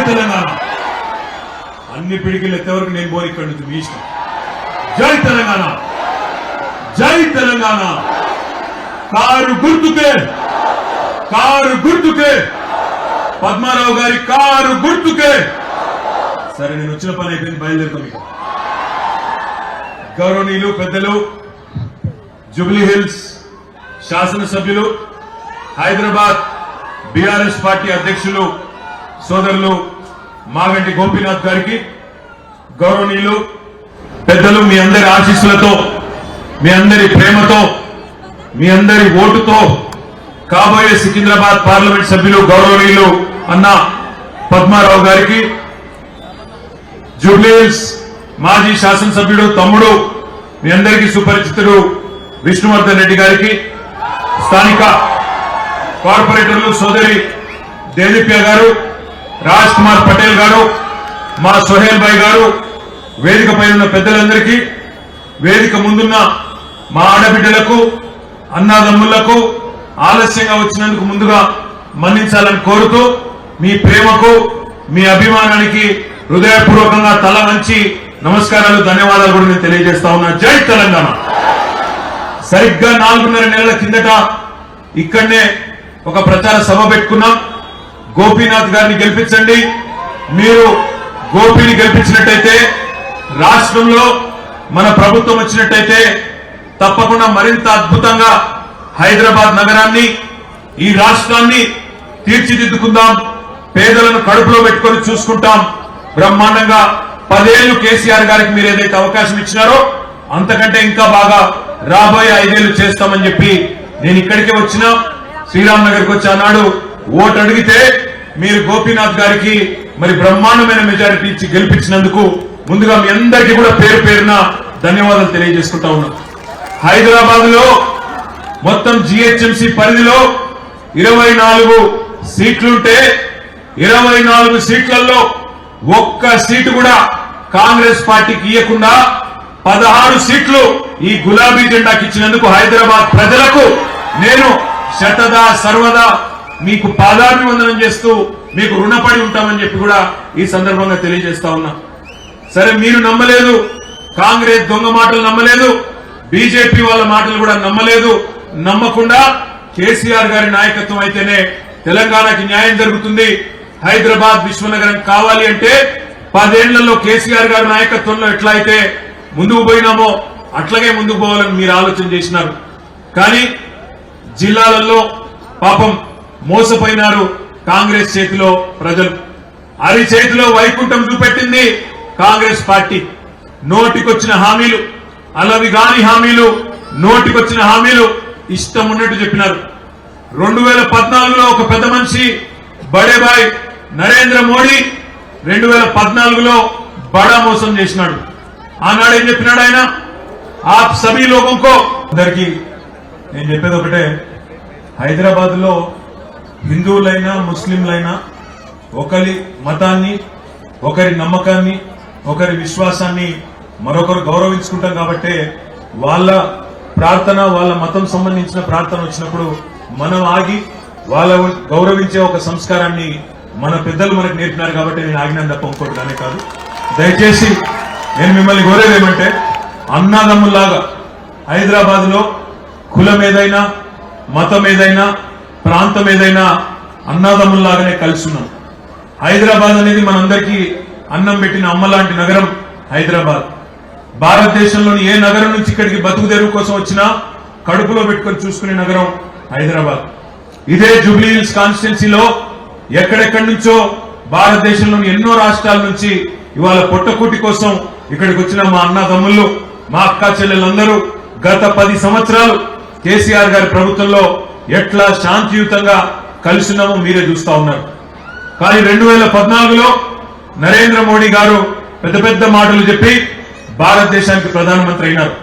తెలంగాణ. అన్ని పిడికిలు ఎత్తేవరకు నేను పోయి ఇక్కడి నుంచి మీ ఇష్టం. జై తెలంగాణ, జై తెలంగాణ. కారు గుర్తుకే, కారు గుర్తుకే, పద్మారావు గారి కారు గుర్తుకే. సరే, నేను వచ్చిన పని అయిపోయింది, బయలుదేరుతాం. మీకు గౌరవనీయులు పెద్దలు, జూబ్లీ హిల్స్ శాసనసభ్యులు, హైదరాబాద్ బీఆర్ఎస్ పార్టీ అధ్యక్షులు సోదరులు మాగంటి గోపీనాథ్ గారికి, గౌరవనీయులు పెద్దలు, మీ అందరి ఆశీస్సులతో, మీ అందరి ప్రేమతో, మీ అందరి ఓటుతో కాబోయే సికింద్రాబాద్ పార్లమెంట్ సభ్యులు గౌరవనీయులు అన్న పద్మారావు గారికి, జూబ్లీ హిల్స్ మాజీ శాసనసభ్యుడు తమ్ముడు, మీ అందరికీ సుపరిచితుడు విష్ణువర్ధన్ రెడ్డి గారికి, స్థానిక కార్పొరేటర్లు సోదరి దేదీప్య గారు, రాజ్ కుమార్ పటేల్ గారు, మా సోహేల్ భాయ్ గారు, వేదిక పైన ఉన్న పెద్దలందరికీ, వేదిక ముందున్న మా ఆడబిడ్డలకు, అన్నాదమ్ములకు, ఆలస్యంగా వచ్చినందుకు ముందుగా మన్నించాలని కోరుతూ, మీ ప్రేమకు, మీ అభిమానానికి హృదయపూర్వకంగా తల వంచి నమస్కారాలు, ధన్యవాదాలు కూడా నేను తెలియజేస్తా ఉన్నా. జై తెలంగాణ. సరిగ్గా 4.5 నెలల కిందట ఇక్కడనే ఒక ప్రచార సభ పెట్టుకున్నాం. గోపీనాథ్ గారిని గెలిపించండి, మీరు గోపిని గెలిపించినట్టయితే రాష్ట్రంలో మన ప్రభుత్వం వచ్చినట్టయితే తప్పకుండా మరింత అద్భుతంగా హైదరాబాద్ నగరాన్ని, ఈ రాష్ట్రాన్ని తీర్చిదిద్దుకుందాం, పేదలను కడుపులో పెట్టుకొని చూసుకుంటాం, బ్రహ్మాండంగా 10 ఏళ్లు కేసీఆర్ గారికి మీరు ఏదైతే అవకాశం ఇచ్చినారో అంతకంటే ఇంకా బాగా రాబోయే 5 ఏళ్లు చేస్తామని చెప్పి నేను ఇక్కడికి వచ్చిన, శ్రీరామ్ నగర్కి వచ్చి ఆనాడు ఓటు అడిగితే మీరు గోపీనాథ్ గారికి మరి బ్రహ్మాండమైన మెజారిటీ ఇచ్చి గెలిపించినందుకు ముందుగా మీ అందరికీ కూడా పేరు పేరున ధన్యవాదాలు తెలియజేసుకుంటా ఉన్నాం. హైదరాబాద్ లో మొత్తం జిహెచ్ఎంసీ పరిధిలో 24 సీట్లుంటే 24 సీట్లలో ఒక్క సీటు కూడా కాంగ్రెస్ పార్టీకి ఇవ్వకుండా 16 సీట్లు ఈ గులాబీ జెండాకి ఇచ్చినందుకు హైదరాబాద్ ప్రజలకు నేను శతదా సర్వదా మీకు పాదాభివందనం చేస్తూ మీకు రుణపడి ఉంటామని చెప్పి కూడా ఈ సందర్భంగా తెలియజేస్తా ఉన్నా. సరే, మీరు నమ్మలేదు, కాంగ్రెస్ దొంగ మాటలు నమ్మలేదు, బీజేపీ వాళ్ళ మాటలు కూడా నమ్మలేదు. నమ్మకుండా కేసీఆర్ గారి నాయకత్వం అయితేనే తెలంగాణకి న్యాయం జరుగుతుంది, హైదరాబాద్ విశ్వనగరం కావాలి అంటే 10 ఏళ్లలో కేసీఆర్ గారి నాయకత్వంలో ఎట్లా అయితే ముందుకు పోయినామో అట్లాగే ముందుకు పోవాలని మీరు ఆలోచన చేసినారు. కానీ జిల్లాలలో పాపం మోసపోయినారు కాంగ్రెస్ చేతిలో ప్రజలు. అరి చేతిలో వైకుంఠం చూపెట్టింది కాంగ్రెస్ పార్టీ. నోటికొచ్చిన హామీలు, అలవి గాని హామీలు, నోటికొచ్చిన హామీలు ఇష్టం ఉన్నట్టు చెప్పినారు. 2014లో ఒక పెద్ద మనిషి బడేబాయ్ నరేంద్ర మోడీ 2014లో బడా మోసం చేసినాడు. ఆనాడు ఏం చెప్పినాడు ఆయన? ఆప్ సభీ లోగోంకో, అందరికీ నేను చెప్పేది ఒకటే, హైదరాబాద్ లో హిందువులైనా ముస్లింలైనా ఒకరి మతాన్ని, ఒకరి నమ్మకాన్ని, ఒకరి విశ్వాసాన్ని మరొకరు గౌరవించుకుంటాం కాబట్టి వాళ్ళ ప్రార్థన, వాళ్ళ మతం సంబంధించిన ప్రార్థన వచ్చినప్పుడు మనం ఆగి వాళ్ళ గౌరవించే ఒక సంస్కారాన్ని మన పెద్దలు మనకు నేర్పినారు కాబట్టి నేను ఆగినాను తప్ప ఇంకోటి కానీ కాదు. దయచేసి నేను మిమ్మల్ని కోరేది ఏమంటే, అన్నాదమ్ముల్లాగా హైదరాబాద్ లో కులం ఏదైనా, మతం ఏదైనా, ప్రాంతం ఏదైనా అన్నాదమ్ముల్లాగానే కలిసి ఉన్నాం. హైదరాబాద్ అనేది మనందరికీ అన్నం పెట్టిన అమ్మలాంటి నగరం హైదరాబాద్. భారతదేశంలోని ఏ నగరం నుంచి ఇక్కడికి బతుకు తెరువు కోసం వచ్చినా కడుపులో పెట్టుకొని చూసుకునే నగరం హైదరాబాద్. ఇదే జూబ్లీ హిల్స్ కాన్స్టిట్యున్సీలో ఎక్కడెక్కడి నుంచో భారతదేశంలోని ఎన్నో రాష్ట్రాల నుంచి ఇవాళ పొట్టకూటి కోసం ఇక్కడికి వచ్చిన మా అన్నదమ్ముళ్ళు, మా అక్క చెల్లెలందరూ గత 10 సంవత్సరాలు కేసీఆర్ గారి ప్రభుత్వంలో ఎట్లా శాంతియుతంగా కలిసినామో మీరే చూస్తా ఉన్నారు. కానీ 2014లో నరేంద్ర మోడీ గారు పెద్ద పెద్ద మాటలు చెప్పి భారతదేశానికి ప్రధానమంత్రి అయినారు.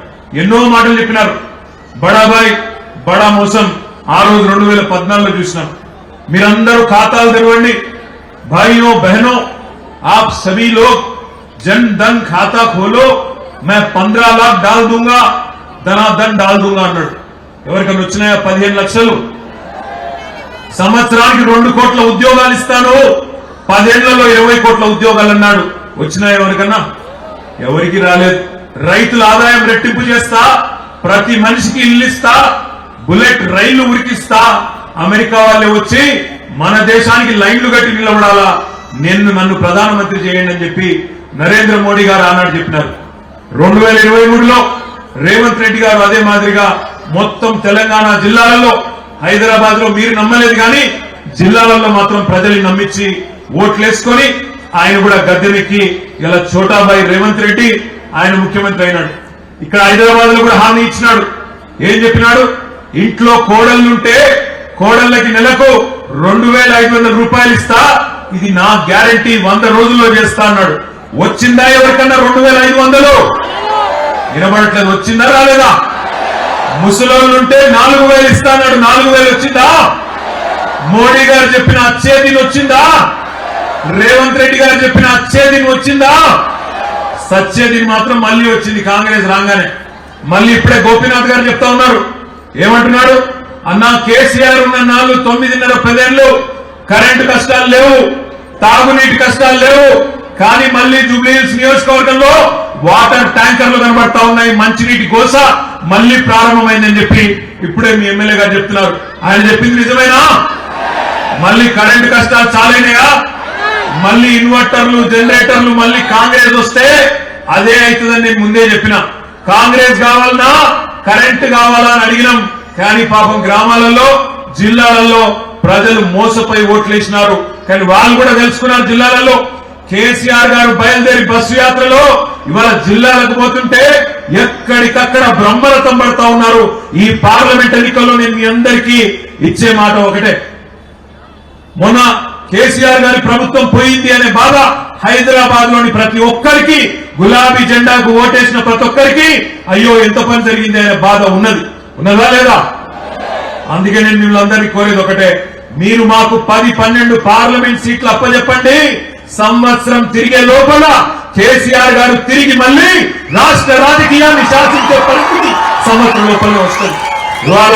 ఎన్నో మాటలు చెప్పినారు. బడాబాయ్ బడా మోసం ఆ రోజు 2014లో చూసినాం. మీరందరూ ఖాతాలు తెరవండి, భాయియో బహనో, ఆప్ సభీ లోగ్ జన్ ధన్ ఖాతా ఖోలో, మే 15 लाख डाल दूंगा, ధనాధన్ డాల్ దూంగా అన్నాడు. ఎవరికైనా వచ్చినాయా 15 లక్షలు? సంవత్సరానికి 2 కోట్ల ఉద్యోగాలు ఇస్తాను, 10 ఏళ్లలో 20 కోట్ల ఉద్యోగాలు అన్నాడు. వచ్చినాయి ఎవరికన్నా? ఎవరికి రాలేదు. రైతుల ఆదాయం రెట్టింపు చేస్తా, ప్రతి మనిషికి ఇల్లు ఇస్తా, బుల్లెట్ రైళ్లు ఉరికిస్తా, అమెరికా వాళ్ళే వచ్చి మన దేశానికి లైన్లు కట్టి నిలబడాలా, నన్ను ప్రధానమంత్రి చేయండి అని చెప్పి నరేంద్ర మోడీ గారు ఆనాడు చెప్పినారు. 2023లో రేవంత్ రెడ్డి గారు అదే మాదిరిగా మొత్తం తెలంగాణ జిల్లాలలో, హైదరాబాద్ లో మీరు నమ్మలేదు కానీ జిల్లాలలో మాత్రం ప్రజల్ని నమ్మించి ఓట్లేసుకొని ఆయన కూడా గద్దెనెక్కి ఇలా చోటాబాయి రేవంత్ రెడ్డి ఆయన ముఖ్యమంత్రి అయినాడు. ఇక్కడ హైదరాబాద్ లో కూడా హామీ ఇచ్చినాడు. ఏం చెప్పినాడు? ఇంట్లో కోడళ్లుంటే కోడళ్ళకి నెలకు 2500 రూపాయలు ఇస్తా, ఇది నా గ్యారంటీ, 100 రోజుల్లో చేస్తా అన్నాడు. వచ్చిందా ఎవరికన్నా 2500? వినబడట్లేదు. వచ్చిందా రాలేదా? ముసలోళ్ళుంటే 4000 ఇస్తా అన్నాడు. 4000 వచ్చిందా? మోడీ గారు చెప్పిన అచ్చేదిని వచ్చిందా? రేవంత్ రెడ్డి గారు చెప్పిన అచ్చేదిని వచ్చిందా? సచ్చేదిని మాత్రం మళ్ళీ వచ్చింది కాంగ్రెస్ రాగానే. మళ్ళీ ఇప్పుడే గోపీనాథ్ గారు చెప్తా ఉన్నారు. ఏమంటున్నాడు? అన్నా కేసీఆర్ ఉన్న 9.5 ఏళ్లు కరెంటు కష్టాలు లేవు, తాగునీటి కష్టాలు లేవు, కానీ మళ్ళీ జూబ్లీహిల్స్ నియోజకవర్గంలో వాటర్ ట్యాంకర్లు కనబడతా ఉన్నాయి, మంచినీటి కోస మళ్ళీ ప్రారంభమైందని చెప్పి ఇప్పుడే మీ ఎమ్మెల్యే గారు చెప్తున్నారు. ఆయన చెప్పింది నిజమేనా? మళ్ళీ కరెంటు కష్టాలు చాలైనాయా? మళ్ళీ ఇన్వర్టర్లు, జనరేటర్లు మళ్ళీ కాంగ్రెస్ వస్తే అదే అవుతుందని నేను ముందే చెప్పిన. కాంగ్రెస్ కావాలన్నా కరెంటు కావాలా అని అడిగినాం, కానీ పాపం గ్రామాలలో, జిల్లాలలో ప్రజలు మోసపోయి ఓట్లేసినారు. కానీ వాళ్ళు కూడా తెలుసుకున్నారు జిల్లాలలో. కేసీఆర్ గారు బయలుదేరి బస్సు యాత్రలో ఇవాళ జిల్లాలకు పోతుంటే ఎక్కడికక్కడ బ్రహ్మరథం పడతా ఉన్నారు. ఈ పార్లమెంట్ ఎన్నికల్లో నేను మీ అందరికీ ఇచ్చే మాట ఒకటే, మొన్న కేసీఆర్ గారి ప్రభుత్వం పోయింది అనే బాధ హైదరాబాద్ లోని ప్రతి ఒక్కరికి, గులాబీ జెండాకు ఓటేసిన ప్రతి ఒక్కరికి అయ్యో ఎంత పని జరిగింది అనే బాధ ఉన్నదా లేదా? అందుకే నేను మిమ్మల్ని కోరేది ఒకటే, మీరు మాకు 10-12 పార్లమెంట్ సీట్లు అప్పచెప్పండి. సంవత్సరం తిరిగే లోపల కేసీఆర్ గారు తిరిగి మళ్ళీ రాష్ట్ర రాజకీయాన్ని శాసించే పరిస్థితి సంవత్సరం లోపలే వస్తుంది. ఇవాళ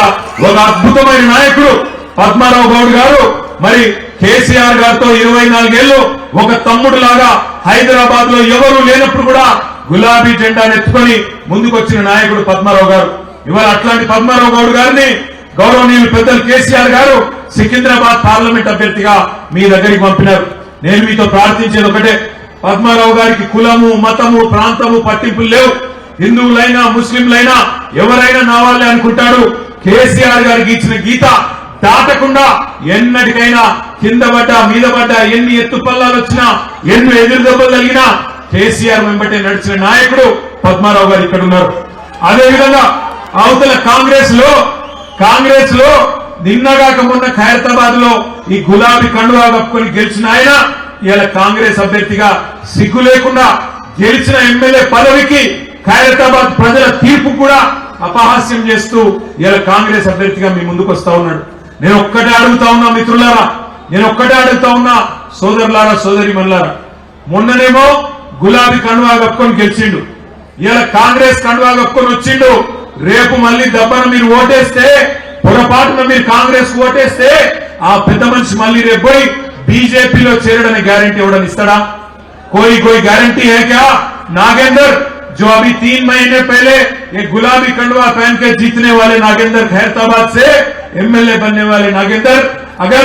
ఒక అద్భుతమైన నాయకుడు పద్మారావు గౌడ్ గారు మరి కేసీఆర్ గారితో 24 ఏళ్లు ఒక తమ్ముడు లాగా హైదరాబాద్ లో ఎవరు లేనప్పుడు కూడా గులాబీ జెండా ఎత్తుకొని ముందుకొచ్చిన నాయకుడు పద్మారావు గారు. ఇవాళ అట్లాంటి పద్మారావు గౌడ్ గారిని గౌరవనీయులు పెద్దలు కేసీఆర్ గారు సికింద్రాబాద్ పార్లమెంట్ అభ్యర్థిగా మీ దగ్గరికి పంపినారు. నేను మీతో ప్రార్థించేది ఒకటే, పద్మారావు గారికి కులము, మతము, ప్రాంతము పట్టింపులు లేవు. హిందువులైనా ముస్లింలైనా ఎవరైనా నా వాళ్ళే అనుకుంటాడు. కేసీఆర్ గారికి ఇచ్చిన గీత దాటకుండా ఎన్నటికైనా కింద పడ్డా మీద పడ్డా, ఎన్ని ఎత్తు పల్లాలు వచ్చినా, ఎన్ని ఎదురు దెబ్బలు కలిగినా కేసీఆర్ వెంబటే నడిచిన నాయకుడు పద్మారావు గారు ఇక్కడ ఉన్నారు. అదేవిధంగా అవతల కాంగ్రెస్ లో నిన్నగాక మొన్న ఖైరతాబాద్ లో ఈ గులాబీ కండువా కప్పుకొని గెలిచిన ఆయన ఇలా కాంగ్రెస్ అభ్యర్థిగా సిగ్గు లేకుండా గెలిచిన ఎమ్మెల్యే పదవికి ఖైరతాబాద్ ప్రజల తీర్పు కూడా అపహాస్యం చేస్తూ ఇలా కాంగ్రెస్ అభ్యర్థిగా మీ ముందుకు వస్తా ఉన్నాడు. నేను ఒక్కటే అడుగుతా ఉన్నా మిత్రులారా, నేను ఒక్కటే అడుగుతా ఉన్నా సోదరులారా, సోదరిమణులారా, మొన్ననేమో గులాబీ కండువా కప్పుకొని గెలిచిండు, ఇలా కాంగ్రెస్ కండువా కప్పుకొని వచ్చిండు. రేపు మళ్ళీ దెబ్బన మీరు ఓటేస్తే, పొరపాటున మీరు కాంగ్రెస్ ఓటేస్తే ఆ పెద్ద మనిషి మళ్ళీ రేపు పోయి బీజేపీలో చేరడని గ్యారంటీ ఇవ్వడం ఇస్తాడా? कोई गारंटी है क्या? नागेंद्र जो अभी 3 महीने पहले ये गुलाबी कंडवा पहन के जीतने वाले नागेंद्र, खैरताबाद से एमएलए बनने वाले नागेंद्र, अगर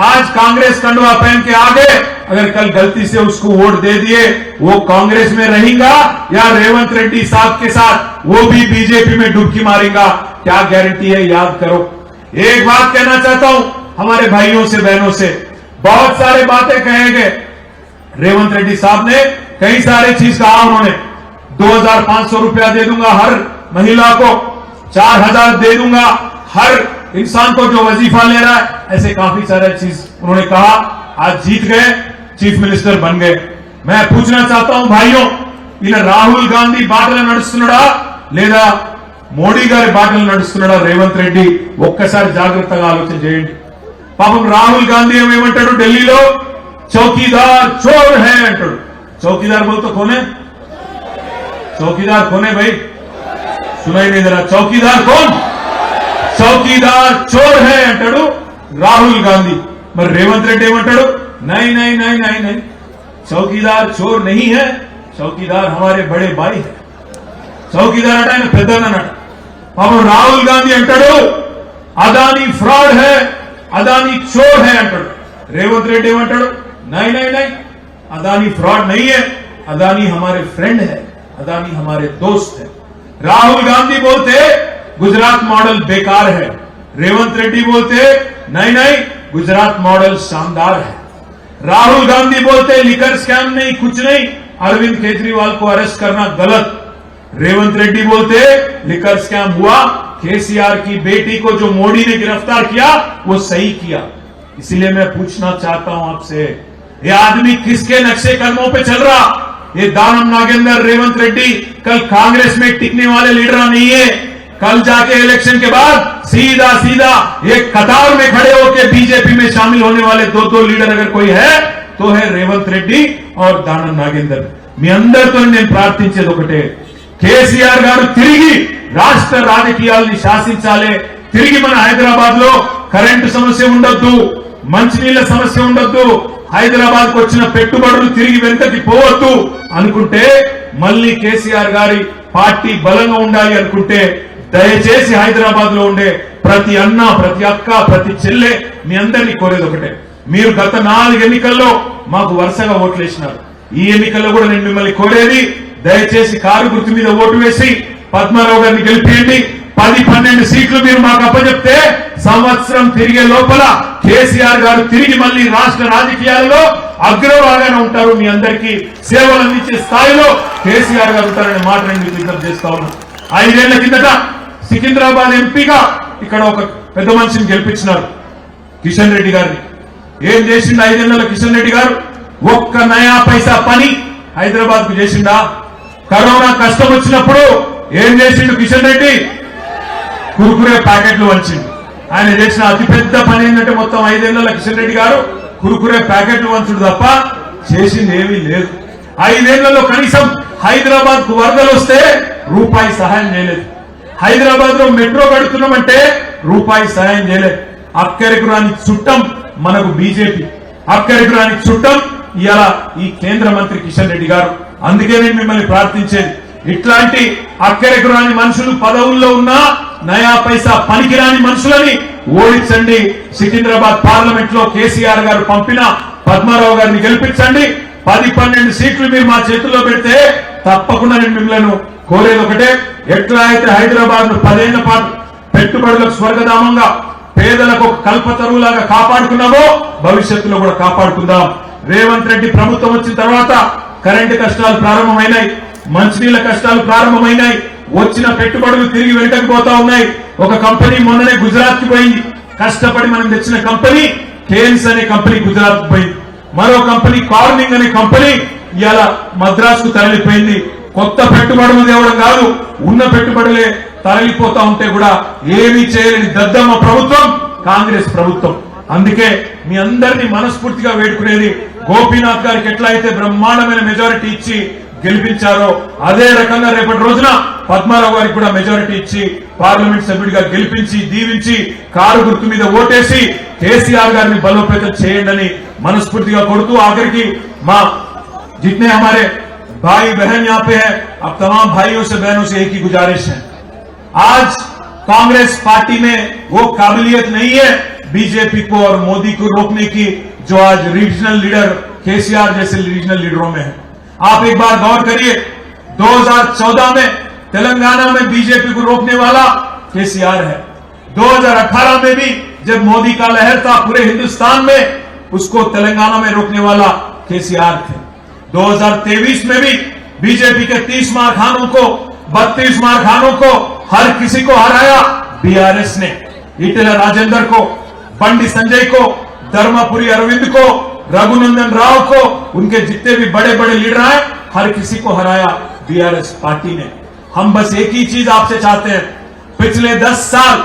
आज कांग्रेस कंडवा पहन के आ गए, अगर कल गलती से उसको वोट दे दिए, वो कांग्रेस में रहेगा या रेवंत रेड्डी साहब के साथ वो भी बीजेपी में डुबकी मारेगा? क्या गारंटी है? याद करो। एक बात कहना चाहता हूं हमारे भाइयों से, बहनों से, बहुत सारे बातें कहे गए। रेवंत रेड्डी साहब ने कई सारे चीज कहा, उन्होंने 2500 रुपया दे दूंगा हर महिला को, 4000 दे दूंगा हर इंसान को जो वजीफा ले रहा है, ऐसे काफी सारे चीज उन्होंने कहा। आज जीत गए, चीफ मिनिस्टर बन गए। मैं पूछना चाहता हूं भाइयों, इन राहुल गांधी బాటలు నడుస్తున్నాడా లేదా మోడీ గారి బాటలు నడుస్తున్నాడా రేవంత్ రెడ్డి? ఒక్కసారి జాగ్రత్తగా ఆలోచన చేయండి. పాపం రాహుల్ గాంధీ ఏమంటాడు ఢిల్లీలో, चौकीदार चोर है अंटाడు. चौकीदार बोल तो कौन है? चौकीदार कौन है भाई? सुनाई नहीं दे रहा. चौकीदार कौन? चौकीदार चोर है अंटाడు రాహుల్ గాంధీ. మరి రేవంత్ రెడ్డి ఏమంటాడు? नहीं नहीं नहीं नहीं नहीं, चौकीदार चोर नहीं है, चौकीदार हमारे बड़े भाई है. चौकीदार अटा ఆయన పెద్దనట. పాపం రాహుల్ గాంధీ అంటాడు అదానీ ఫ్రాడ్ है, अदानी चोर है అంటాడు. రేవంత్ రెడ్డి ఏమంటాడు नहीं नहीं नहीं, अदानी फ्रॉड नहीं है, अदानी हमारे फ्रेंड है, अदानी हमारे दोस्त है. राहुल गांधी बोलते गुजरात मॉडल बेकार है, रेवंत रेड्डी बोलते नहीं नहीं गुजरात मॉडल शानदार है. राहुल गांधी बोलते लिकर स्कैम नहीं कुछ नहीं, अरविंद केजरीवाल को अरेस्ट करना गलत. रेवंत रेड्डी बोलते लिकर स्कैम हुआ, केसीआर की बेटी को जो मोदी ने गिरफ्तार किया वो सही किया. इसीलिए मैं पूछना चाहता हूं आपसे, ये आदमी किसके नक्शे कदमों पे चल रहा? ये दानम नागेंद्र रेवंत रेड्डी कल कांग्रेस में टिकने वाले लीडर नहीं है. कल जाके इलेक्शन के बाद सीधा सीधा एक कतार में खड़े होकर बीजेपी में शामिल होने वाले दो लीडर अगर कोई है तो है रेवंत रेड्डी और दानम नागेंद्र. మీ అందరితో నేను ప్రార్థించేది ఒకటే, కేసీఆర్ గారు తిరిగి రాష్ట్ర రాజకీయాల్ని శాసించాలి. తిరిగి మన హైదరాబాద్ లో కరెంటు సమస్య ఉండొద్దు, మంచినీళ్ల సమస్య ఉండొద్దు, హైదరాబాద్ కు వచ్చిన పెట్టుబడులు తిరిగి వెనుకకి పోవద్దు అనుకుంటే, మళ్ళీ కేసీఆర్ గారి పార్టీ బలంగా ఉండాలి అనుకుంటే దయచేసి హైదరాబాద్ లో ఉండే ప్రతి అన్న, ప్రతి అక్క, ప్రతి చెల్లె మీ అందరినీ కోరేది ఒకటే, మీరు గత 4 ఎన్నికల్లో మాకు వరుసగా ఓట్లు వేసినారు. ఈ ఎన్నికల్లో కూడా నేను మిమ్మల్ని కోరేది దయచేసి కారు గుర్తు మీద ఓటు వేసి పద్మారావు గారిని గెలిపియండి. 10-12 సీట్లు మీరు మాకు అప్పచెప్తే సంవత్సరం తిరిగే లోపల కేసీఆర్ గారు తిరిగి మళ్ళీ రాష్ట్ర రాజకీయాల్లో అగ్రభాగానే ఉంటారు. మీ అందరికీ సేవలు అందించే స్థాయిలో కేసీఆర్ గారు ఉంటారనే మాట నేను మీకు విజ్ఞప్తి చేస్తా ఉన్నాను. 5 ఏళ్ల కిందట సికింద్రాబాద్ ఎంపీగా ఇక్కడ ఒక పెద్ద మనిషిని గెలిపించినారు, కిషన్ రెడ్డి గారిని. ఏం చేసిండు 5 ఏళ్లలో కిషన్ రెడ్డి గారు? ఒక్క నయా పైసా పని హైదరాబాద్ కు చేసిండా? కరోనా కష్టం వచ్చినప్పుడు ఏం చేసిండు కిషన్ రెడ్డి? కురుకురే ప్యాకెట్లు వంచిండు. ఆయన చేసిన అతిపెద్ద పని ఏంటంటే మొత్తం 5 ఏళ్లలో కిషన్ రెడ్డి గారు కురుకురే ప్యాకెట్లు వంచుడు తప్ప చేసింది ఏమీ లేదు. 5 ఏళ్లలో కనీసం హైదరాబాద్ కు వరదలు వస్తే రూపాయి సహాయం చేయలేదు. హైదరాబాద్ లో మెట్రో కడుతున్నామంటే రూపాయి సహాయం చేయలేదు. అక్కడికి రాని చుట్టం మనకు బీజేపీ, అక్కడికి రాని చుట్టం ఇవాళ ఈ కేంద్ర మంత్రి కిషన్ రెడ్డి గారు. అందుకే నేను మిమ్మల్ని ప్రార్థించేది, ఇట్లాంటి అక్కడికి రాని మనుషులు పదవుల్లో ఉన్నా నయా పైసా పనికిరాని మనుషులని ఓడించండి. సికింద్రాబాద్ పార్లమెంట్ లో కేసీఆర్ గారు పంపిన పద్మారావు గారిని గెలిపించండి. 10-12 సీట్లు మీరు మా చేతుల్లో పెడితే తప్పకుండా నేను మిమ్మల్ని కోరేది ఒకటే, ఎట్లా అయితే హైదరాబాద్ ను 10 ఏళ్ల పాటు పెట్టుబడులకు స్వర్గధామంగా, పేదలకు ఒక కల్పతరువులాగా కాపాడుకున్నామో భవిష్యత్తులో కూడా కాపాడుకుందాం. రేవంత్ రెడ్డి ప్రభుత్వం వచ్చిన తర్వాత కరెంటు కష్టాలు ప్రారంభమైనాయి, మంచినీళ్ల కష్టాలు ప్రారంభమైనాయి, వచ్చిన పెట్టుబడులు తిరిగి వెనకకు పోతా ఉన్నాయి. ఒక కంపెనీ మొన్ననే గుజరాత్ కి పోయింది, కష్టపడి మనం తెచ్చిన కంపెనీ కేన్స్ అనే కంపెనీ గుజరాత్ కు పోయింది. మరో కంపెనీ కార్నింగ్ అనే కంపెనీ ఇవాళ మద్రాస్ కు తరలిపోయింది. కొత్త పెట్టుబడులు తేవడం కాదు, ఉన్న పెట్టుబడులే తరలిపోతా ఉంటే కూడా ఏమీ చేయలేని దద్దమ్మ ప్రభుత్వం కాంగ్రెస్ ప్రభుత్వం. అందుకే మీ అందరినీ మనస్ఫూర్తిగా వేడుకునేది, గోపీనాథ్ గారికి ఎట్లా అయితే బ్రహ్మాండమైన మెజారిటీ ఇచ్చి గెలిపించారో అదే రకంగా రేపటి రోజున పద్మారావు గారికి కూడా మెజారిటీ ఇచ్చి పార్లమెంట్ సభ్యుడిగా గెలిపించి దీవించి కారు గుర్తు మీద ఓటేసి కేసీఆర్ గారిని బలోపేతం చేయండి మనస్ఫూర్తిగా కొడుతూ, ఆఖరికి మా जितने हमारे भाई बहन यहाँ पे है, अब तमाम भाइयों से बहनों से एक ही गुजारिश है, आज कांग्रेस पार्टी में वो काबिलियत नहीं है बीजेपी को और मोदी को रोकने की जो आज रीजनल लीडर केसीआर जैसे रीजनल लीडरों में है. आप एक बार गौर करिए, 2014 में तेलंगाना में बीजेपी को रोकने वाला केसीआर है. 2018 में भी जब मोदी का लहर था पूरे हिंदुस्तान में, उसको तेलंगाना में रोकने वाला केसीआर थे. 2023 में भी बीजेपी के 30 मारखानों को, 32 मारखानों को, हर किसी को हराया बीआरएस ने. ईटेला राजेंद्र को, बंडी संजय को, धर्मपुरी अरविंद को, रघुनंदन राव को, उनके जितने भी बड़े बड़े लीडर हैं हर किसी को हराया बीआरएस पार्टी ने. हम बस एक ही चीज आपसे चाहते हैं, पिछले 10 साल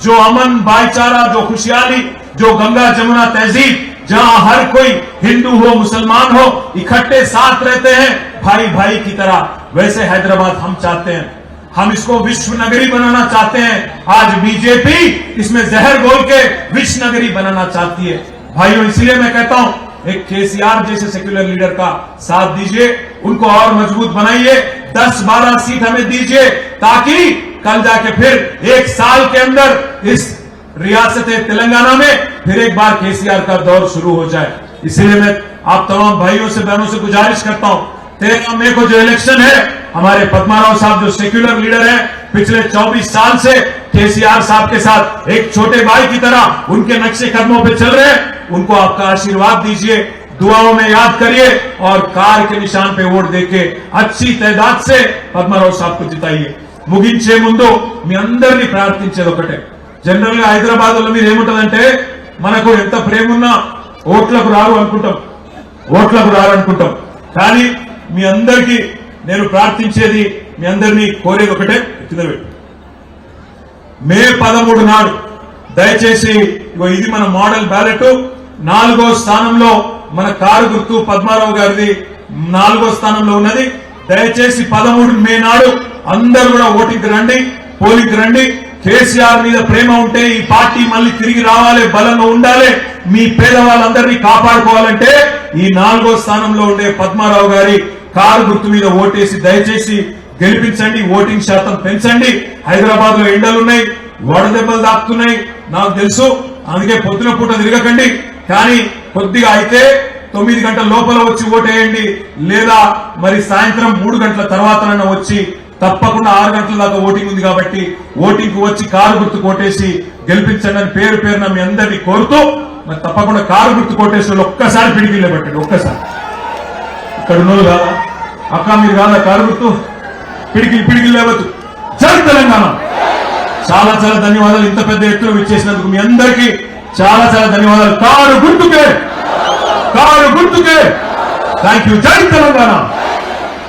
जो अमन, भाईचारा, जो खुशहाली, जो गंगा जमुना तहजीब, जहां हर कोई हिंदू हो मुसलमान हो इकट्ठे साथ रहते हैं भाई भाई की तरह, वैसे हैदराबाद हम चाहते हैं. हम इसको विश्व नगरी बनाना चाहते हैं. आज बीजेपी इसमें जहर घोल के विश्व नगरी बनाना चाहती है. भाइयों, इसलिए मैं कहता हूं एक केसीआर जैसे सेक्युलर लीडर का साथ दीजिए, उनको और मजबूत बनाइए, 10-12 सीट हमें दीजिए ताकि कल जाके फिर 1 साल के अंदर इस रियासत तेलंगाना में फिर एक बार केसीआर का दौर शुरू हो जाए। इसीलिए मैं आप तमाम भाइयों से बहनों से गुजारिश करता हूं, 13 मई को जो इलेक्शन है, हमारे पद्माराव साहब जो सेक्युलर लीडर हैं, पिछले 24 साल से केसीआर साहब के साथ एक छोटे भाई की तरह उनके नक्शे कदमों पे चल रहे हैं, उनको आपका आशीर्वाद दीजिए, दुआओं में याद करिए और कार के निशान पे वोट देके अच्छी तादाद से పద్మారావు సాబ్ కు जिताइए। ముగించే ముందు మీ అందరినీ ప్రార్థించేది ఒకటే, జనరల్ గా హైదరాబాద్ లో మీరు ఏముంటదంటే మనకు ఎంత ప్రేమ ఉన్నా ఓట్లకు రారు అనుకుంటాం, కానీ మీ అందరికీ నేను ప్రార్థించేది, మీ అందరినీ కోరేది ఒకటే, మే 13 నాడు దయచేసి ఇది మన మోడల్ బ్యాలెట్, 4వ స్థానంలో మన కారు గుర్తు పద్మారావు గారిది 4వ స్థానంలో ఉన్నది। దయచేసి 13 మే నాడు అందరూ కూడా ఓటింగ్ రండి, పోలింగ్ రండి। కేసీఆర్ మీద ప్రేమ ఉంటే ఈ పార్టీ మళ్ళీ తిరిగి రావాలి, బలంగా ఉండాలి, మీ పేదవాళ్ళందరినీ కాపాడుకోవాలంటే ఈ 4వ స్థానంలో ఉండే పద్మారావు గారి కారు గుర్తు మీద ఓటేసి దయచేసి గెలిపించండి, ఓటింగ్ శాతం పెంచండి। హైదరాబాద్ లో ఎండలున్నాయి, వడదెబ్బలు తాకుతున్నాయి, నాకు తెలుసు, అందుకే పొద్దున పూట తిరగకండి, కానీ కొద్దిగా అయితే 9 గంటల లోపల వచ్చి ఓటేయండి, లేదా మరి సాయంత్రం 3 గంటల తర్వాతనైనా వచ్చి, తప్పకుండా 6 గంటల దాకా ఓటింగ్ ఉంది కాబట్టి ఓటింగ్ కు వచ్చి కారు గుర్తు కొట్టేసి గెలిపించండి అని పేరు పేరున మీ అందరినీ కోరుతూ, మరి తప్పకుండా కారు గుర్తు కొట్టేసి ఒక్కసారి పిడికిల్లే పట్టండి, ఒక్కసారి ఇక్కడ ఉన్నోళ్ళు కాదా అక్క, మీరు కాదా కారు గుర్తు పిడికిలు లేవద్దు। జై తెలంగాణ। చాలా చాలా ధన్యవాదాలు, ఇంత పెద్ద ఎత్తున విచ్చేసినందుకు మీ అందరికీ చాలా చాలా ధన్యవాదాలు। కారు గుర్తుకే థ్యాంక్ యూ। జై తెలంగాణ।